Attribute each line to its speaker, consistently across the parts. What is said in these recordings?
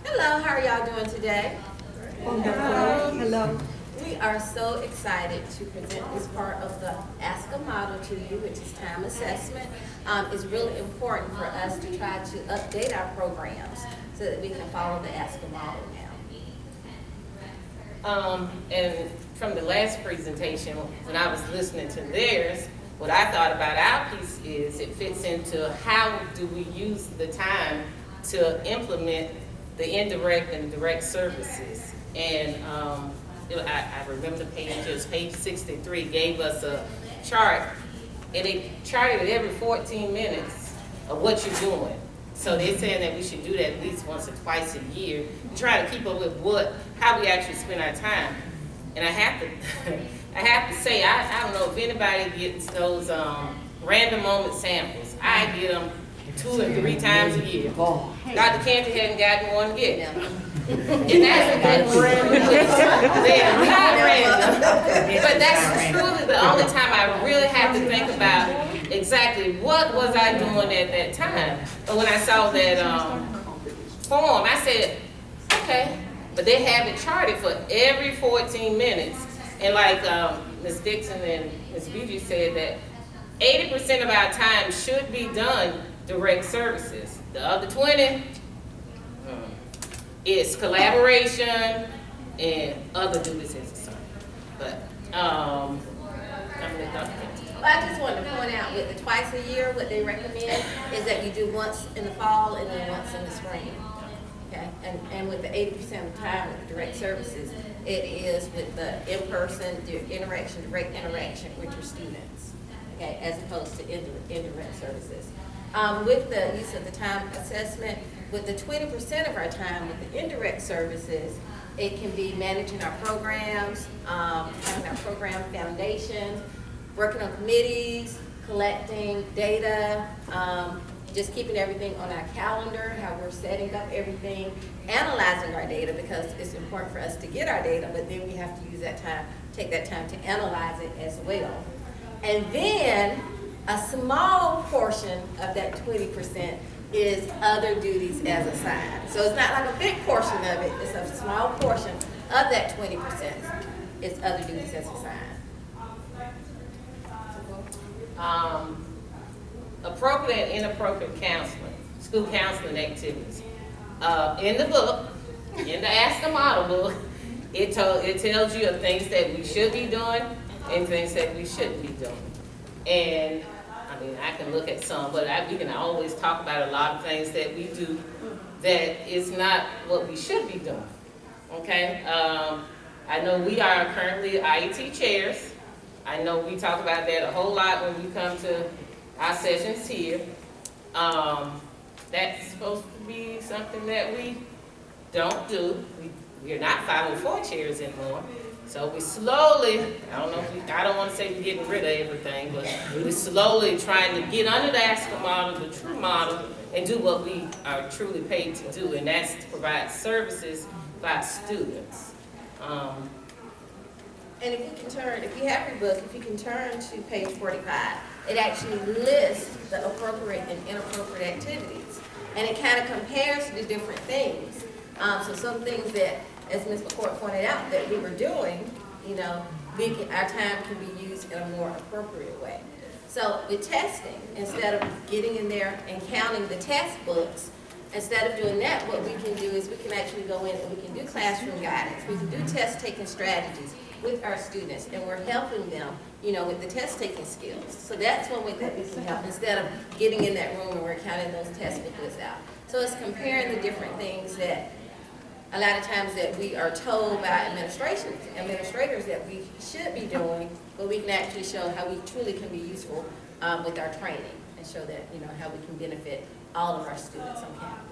Speaker 1: Hello, how are y'all doing today?
Speaker 2: Wonderful. Hello.
Speaker 1: We are so excited to present this part of the ASCA model to you, which is time assessment. It's really important for us to try to update our programs so that we can follow the ASCA model now.
Speaker 3: And from the last presentation, when I was listening to theirs, what I thought about our piece is it fits into how do we use the time to implement the indirect and direct services. And I remember the pages, page 63 gave us a chart, and they charted every 14 minutes of what you're doing. So they're saying that we should do that at least once or twice a year, try to keep up with how we actually spend our time. And I have to say, I don't know if anybody gets those random moment samples. I get them 2 or 3 times a year. Dr. Cantor hadn't gotten one yet. And that's random. They're not random. But that's truly the only time I really have to think about exactly what was I doing at that time. But when I saw that form, I said, okay. But they have it charted for every 14 minutes. And like Ms. Dixon and Ms. Beatty said that 80% of our time should be done direct services. The other 20 is collaboration and other duties as assigned. But I'm gonna talk
Speaker 1: Well, I just wanted to point out with the twice a year, what they recommend is that you do once in the fall and then once in the spring. Okay, and with the 80% of the time with the direct services, it is with the in-person, direct interaction with your students, okay, as opposed to indirect services. With the use of the time assessment, with the 20% of our time with the indirect services, it can be managing our programs, having our program foundations, working on committees, collecting data, just keeping everything on our calendar, how we're setting up everything, analyzing our data, because it's important for us to get our data, but then we have to use that time, take that time to analyze it as well. And then a small portion of that 20% is other duties as assigned. So it's not like a big portion of it, it's a small portion of that 20% is other duties as assigned.
Speaker 3: Appropriate and inappropriate counseling, school counseling activities. In the book, in the ASCA model book, it tells you of things that we should be doing and things that we shouldn't be doing. And I mean, I can look at some, but we can always talk about a lot of things that we do that is not what we should be doing. Okay? I know we are currently IET chairs. I know we talk about that a whole lot when we come to our sessions here. That's supposed to be something that we don't do. We're not 504 chairs anymore. So we slowly, I don't want to say we're getting rid of everything, but we're slowly trying to get under the ASCA model, the true model, and do what we are truly paid to do, and that's to provide services by students.
Speaker 1: And if you have your book, if you can turn to page 45, it actually lists the appropriate and inappropriate activities. And it kind of compares the different things. So some things that, as Ms. McCoy pointed out, that we were doing, our time can be used in a more appropriate way. So with testing, instead of getting in there and counting the test books, instead of doing that, what we can do is we can actually go in and we can do classroom guidance. We can do test-taking strategies with our students, and we're helping them, with the test-taking skills. So that's one way that we can help, instead of getting in that room and we're counting those test booklets out. So it's comparing the different things that a lot of times that we are told by administrators that we should be doing, but we can actually show how we truly can be useful with our training and show that, how we can benefit all of our students on campus.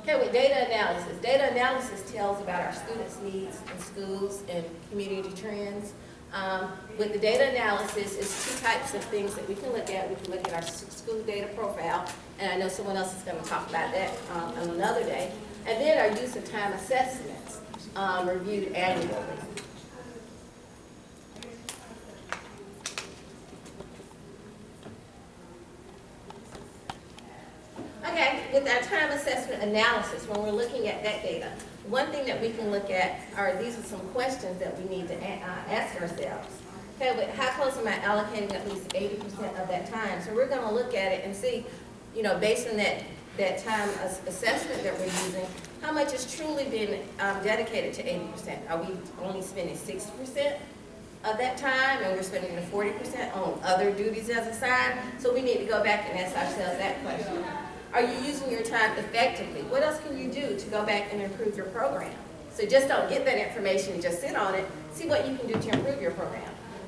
Speaker 1: Okay, with data analysis. Data analysis tells about our students' needs in schools and community trends. With the data analysis, it's 2 types of things that we can look at. We can look at our school data profile, and I know someone else is going to talk about that on another day. And then our use of time assessments reviewed annually. Okay, with our time assessment analysis, when we're looking at that data, one thing that we can look at are, these are some questions that we need to ask ourselves. Okay, but how close am I allocating at least 80% of that time? So we're gonna look at it and see, you know, based on that time assessment that we're using, how much has truly been dedicated to 80%? Are we only spending 60% of that time, and we're spending the 40% on other duties as assigned? So we need to go back and ask ourselves that question. Are you using your time effectively? What else can you do to go back and improve your program? So just don't get that information and just sit on it. See what you can do to improve your program.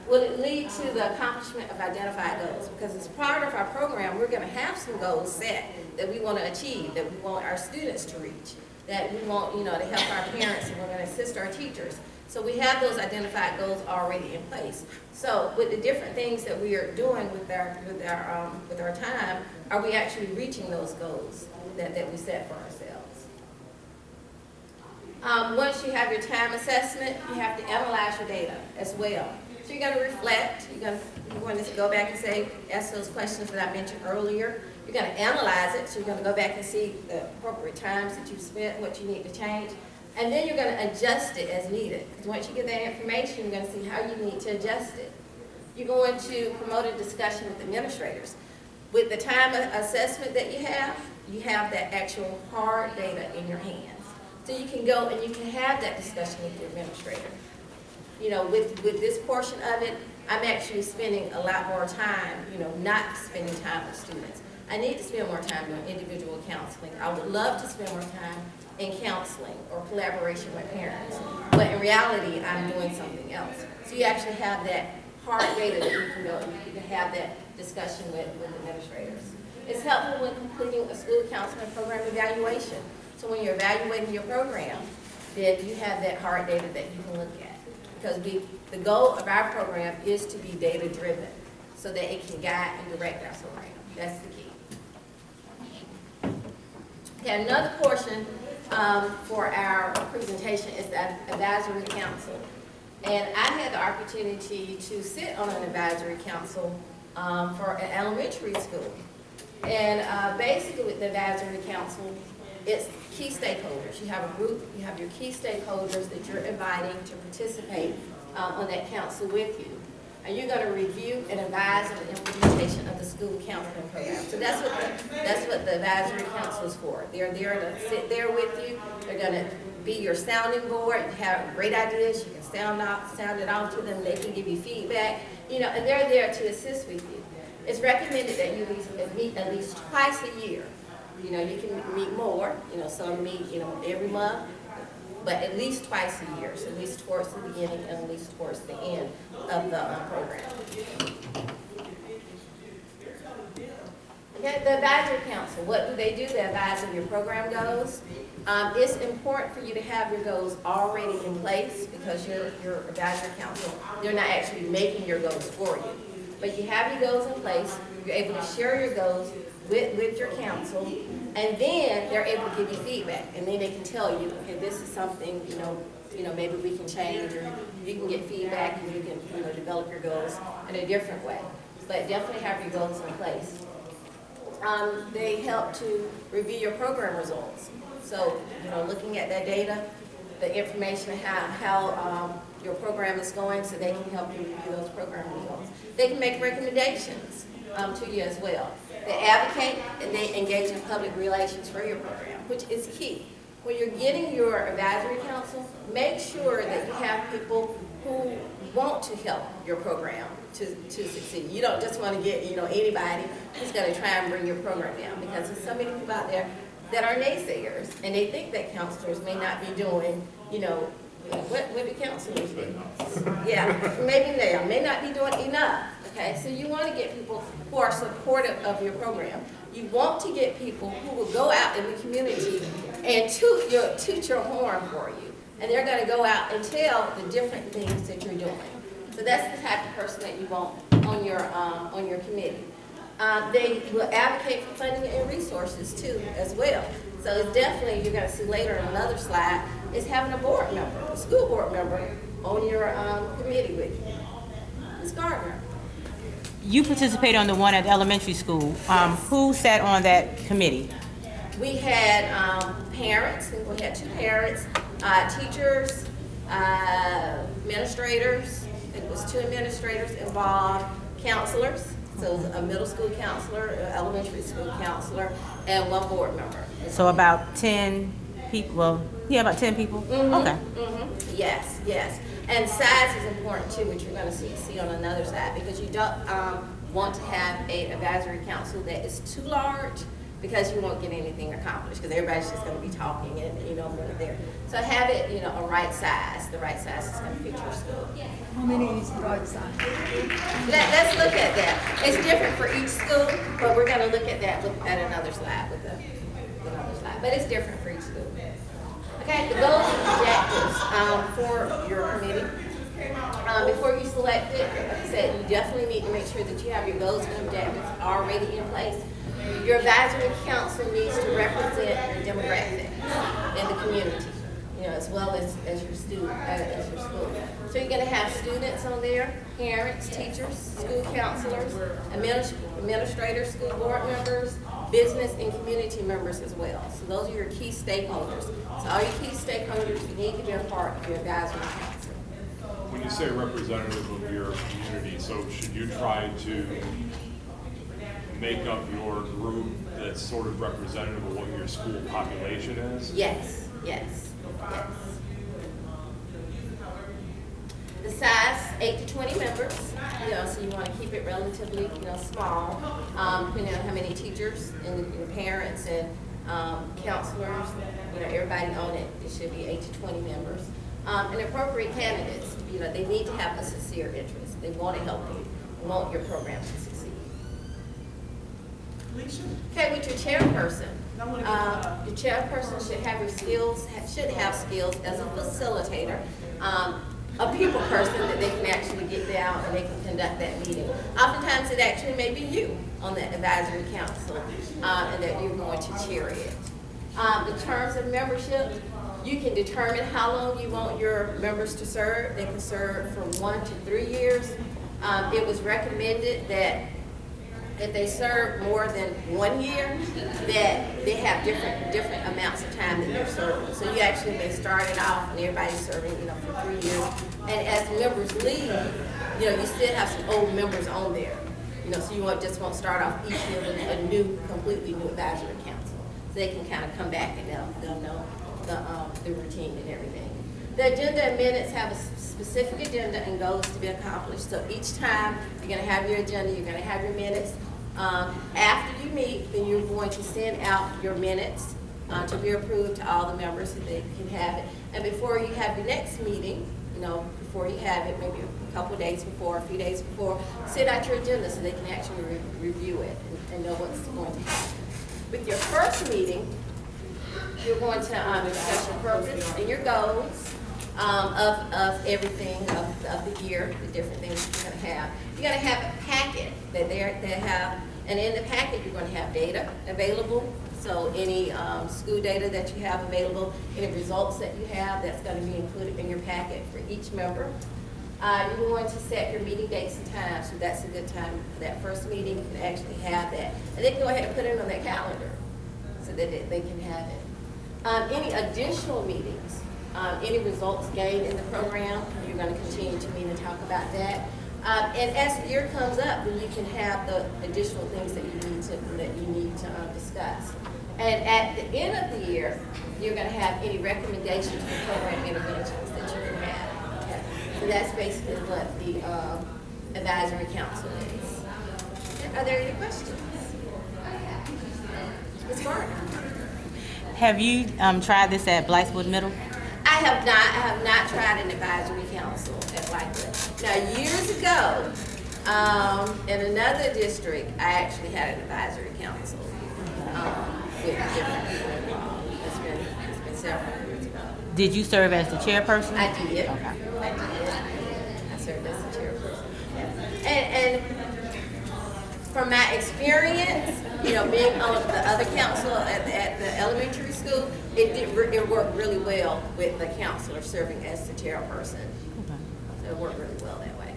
Speaker 1: Will it lead to the accomplishment of identified goals? Because as part of our program, we're going to have some goals set that we want to achieve, that we want our students to reach, that we want, you know, to help our parents, and we're going to assist our teachers. So we have those identified goals already in place. So with the different things that we are doing with our time, are we actually reaching those goals that we set for ourselves? Once you have your time assessment, you have to analyze your data as well. So you're going to reflect. You're going to go back and say, ask those questions that I mentioned earlier. You're going to analyze it. So you're going to go back and see the appropriate times that you've spent, what you need to change. And then you're going to adjust it as needed. Because once you get that information, you're going to see how you need to adjust it. You're going to promote a discussion with administrators. With the time assessment that you have that actual hard data in your hands. So you can go and you can have that discussion with your administrator. You know, with this portion of it, I'm actually spending a lot more time, you know, not spending time with students. I need to spend more time doing individual counseling. I would love to spend more time in counseling or collaboration with parents. But in reality, I'm doing something else. So you actually have that hard data that you can go and you can have that discussion with administrators. It's helpful when completing a school counseling program evaluation. So when you're evaluating your program, then you have that hard data that you can look at. Because the goal of our program is to be data-driven so that it can guide and direct our program. That's the key. Okay, another portion for our presentation is the advisory council. And I had the opportunity to sit on an advisory council for an elementary school. And basically with the advisory council, it's key stakeholders. You have a group, you have your key stakeholders that you're inviting to participate on that council with you. And you're going to review and advise on the implementation of the school counseling program. So that's what the advisory council is for. They're there to sit there with you. They're going to be your sounding board. You have great ideas, you can sound it off to them. They can give you feedback, you know, and they're there to assist with you. It's recommended that you meet at least twice a year. You know, you can meet more, you know, some meet, you know, every month, but at least twice a year, so at least towards the beginning and at least towards the end of the program. Okay, the advisory council, what do? They advise on your program goals. It's important for you to have your goals already in place because your advisory council, they're not actually making your goals for you. But you have your goals in place, you're able to share your goals with your council, and then they're able to give you feedback, and then they can tell you, okay, this is something, you know, maybe we can change, or you can get feedback, and you can, you know, develop your goals in a different way. But definitely have your goals in place. They help to review your program results. So, you know, looking at that data, the information, how your program is going, so they can help you review those program results. They can make recommendations to you as well. They advocate and they engage in public relations for your program, which is key. When you're getting your advisory council, make sure that you have people who want to help your program to succeed. You don't just want to get, you know, anybody who's going to try and bring your program down, because there's so many people out there that are naysayers, and they think that counselors may not be doing, you know, what do counselors do? Yeah, maybe they may not be doing enough. Okay, so you want to get people who are supportive of your program. You want to get people who will go out in the community and toot your horn for you. And they're going to go out and tell the different things that you're doing. So that's the type of person that you want on your committee. They will advocate for funding and resources too, as well. So it's definitely, you're going to see later in another slide, is having a board member, a school board member on your committee with you. Ms. Gardner.
Speaker 4: You participate on the one at the elementary school. Who sat on that committee?
Speaker 1: We had parents, we had 2 parents, teachers, administrators, it was 2 administrators involved, counselors, so it was a middle school counselor, elementary school counselor, and 1 board member.
Speaker 4: So about 10 people, well, yeah, about 10 people? Okay.
Speaker 1: Yes, yes. And size is important too, which you're gonna see on another side, because you don't want to have an advisory council that is too large, because you won't get anything accomplished, because everybody's just gonna be talking and, when they're there. So have it, a right size. The right size is gonna fit your school.
Speaker 2: How many is the right side?
Speaker 1: Let's look at that. It's different for each school, but we're gonna look at that at another slide with another slide. But it's different for each school. Okay, the goals and objectives for your committee. Before you select it, like I said, you definitely need to make sure that you have your goals and objectives already in place. Your advisory council needs to represent your demographic in the community, as well as your student, as your school. So you're gonna have students on there, parents, teachers, school counselors, administrators, school board members, business and community members as well. So those are your key stakeholders. So all your key stakeholders need to be a part of your advisory council.
Speaker 5: When you say representative of your community, so should you try to make up your group that's sort of representative of what your school population is?
Speaker 1: Yes, yes, yes. The size, 8 to 20 members, so you want to keep it relatively, small, depending on how many teachers and parents and counselors, everybody on it. It should be 8 to 20 members. And appropriate candidates, they need to have a sincere interest. They want to help you, want your program to succeed. Okay, with your chairperson, your chairperson should have skills as a facilitator, a people person that they can actually get down and they can conduct that meeting. Oftentimes it actually may be you on that advisory council and that you're going to chair it. The terms of membership, you can determine how long you want your members to serve. They can serve from 1 to 3 years. It was recommended that if they serve more than 1 year, that they have different amounts of time that they're serving. So you actually may start it off and everybody's serving, for 3 years. And as members leave, you still have some old members on there. So you won't start off each year with a completely new advisory council. So they can kind of come back and they'll know the routine and everything. The agenda and minutes have a specific agenda and goals to be accomplished. So each time you're going to have your agenda, you're going to have your minutes. After you meet, then you're going to send out your minutes to be approved to all the members so they can have it. And before you have your next meeting, before you have it, maybe a couple days before, a few days before, send out your agenda so they can actually review it and know what's going to happen. With your first meeting, you're going to discuss your purpose and your goals of everything of the year, the different things you're going to have. You're going to have a packet that they have, and in the packet you're going to have data available. So any school data that you have available, any results that you have, that's going to be included in your packet for each member. You're going to set your meeting dates and times, so that's a good time for that first meeting. You can actually have that, and they can go ahead and put it on their calendar so that they can have it. Any additional meetings, any results gained in the program, you're going to continue to meet and talk about that. And as the year comes up, then you can have the additional things that you need to discuss. And at the end of the year, you're going to have any recommendations for program interventions that you can have. Okay. So that's basically what the advisory council is. Are there any questions? Ms. Gardner?
Speaker 4: Have you tried this at Blythewood Middle?
Speaker 1: I have not tried an advisory council at Blythewood. Now, years ago, in another district, I actually had an advisory council with different people involved. It's been several years ago.
Speaker 4: Did you serve as the chairperson?
Speaker 1: I did.
Speaker 4: Okay.
Speaker 1: I served as the chairperson. And from my experience, being on the other council at the elementary school, it worked really well with the counselor serving as the chairperson.
Speaker 4: Okay.
Speaker 1: So it worked really well that way.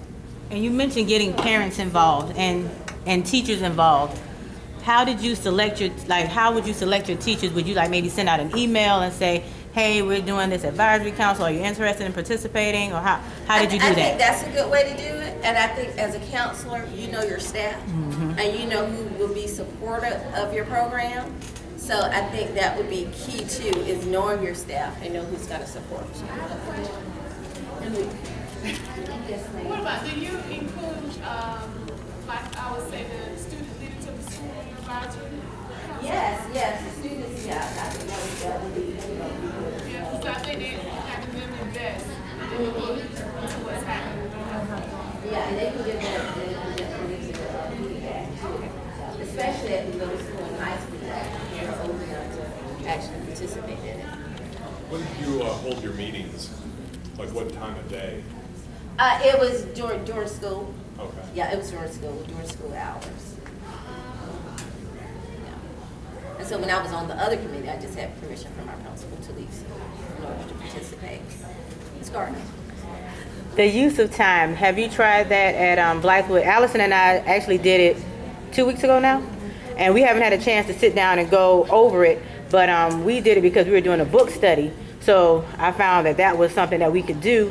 Speaker 4: And you mentioned getting parents involved and teachers involved. how did you select your, like, how would you select your teachers? Would you like maybe send out an email and say, hey, we're doing this advisory council, are you interested in participating? Or how did you do
Speaker 1: I
Speaker 4: that?
Speaker 1: think that's a good way to do it, and I think as a counselor, you know your staff, and you know who will be supportive of your program. So I think that would be key too, is knowing your staff and know who's gonna support you.
Speaker 6: What about, do you include, like I would say, the student leader to the school in your advisory?
Speaker 1: Yes, the students, yeah, I think that would be,
Speaker 6: Yeah, because I think they having them invest into what's happening.
Speaker 1: yeah, and they can give them feedback too, especially at the middle school and high school, they're old enough to actually participate in it.
Speaker 5: When do you hold your meetings? Like what time of day?
Speaker 1: It was during school.
Speaker 5: Okay.
Speaker 1: Yeah, it was during school hours. Yeah. And so when I was on the other committee, I just had permission from our principal to leave school in order to participate. It's Gardner.
Speaker 4: The use of time, have you tried that at Blackwood? Allison and I actually did it 2 weeks ago now, and we haven't had a chance to sit down and go over it, but we did it because we were doing a book study. So I found that that was something that we could do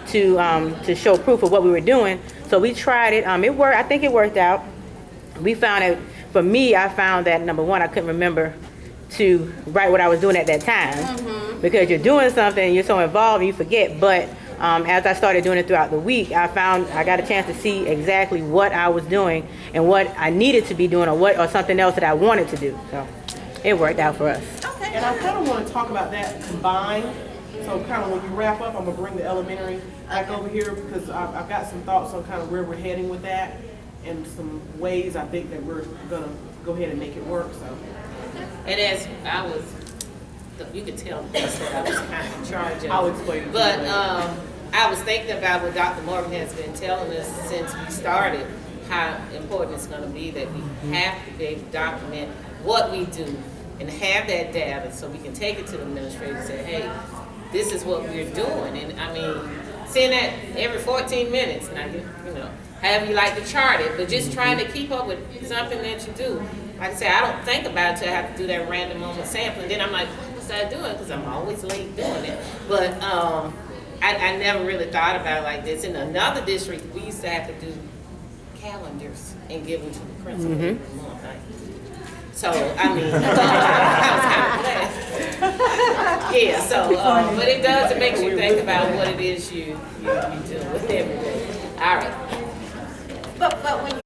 Speaker 4: to show proof of what we were doing. So we tried it. It worked. I think it worked out. We found it. For me, I found that number one, I couldn't remember to write what I was doing at that time because you're doing something, you're so involved, and you forget. But as I started doing it throughout the week, I got a chance to see exactly what I was doing and what I needed to be doing, or something else that I wanted to do. So it worked out for us.
Speaker 7: And I kind of want to talk about that combined. So kind of when you wrap up, I'm going to bring the elementary back over here because I've got some thoughts on kind of where we're heading with that and some ways I think that we're going to go ahead and make it work. So.
Speaker 3: And as I was, you could tell that's what I was kind of in charge of.
Speaker 7: I'll explain it to
Speaker 3: But
Speaker 7: you later.
Speaker 3: I was thinking about what Dr. Morgan has been telling us since we started, how important it's going to be that we have to be able to document what we do and have that data so we can take it to the administrator and say, hey, this is what we're doing. And I mean, seeing that every 14 minutes, now, you know, however you like to chart it, but just trying to keep up with something that you do. Like I say, I don't think about it until I have to do that random moment sampling. Then I'm like, what was I doing? Because I'm always late doing it. But I never really thought about it like this. In another district, we used to have to do calendars and give them to the principal every month. So, I mean, I was kind of glad. Yeah, so, but it does, it makes you think about what it is you do with every day. All right.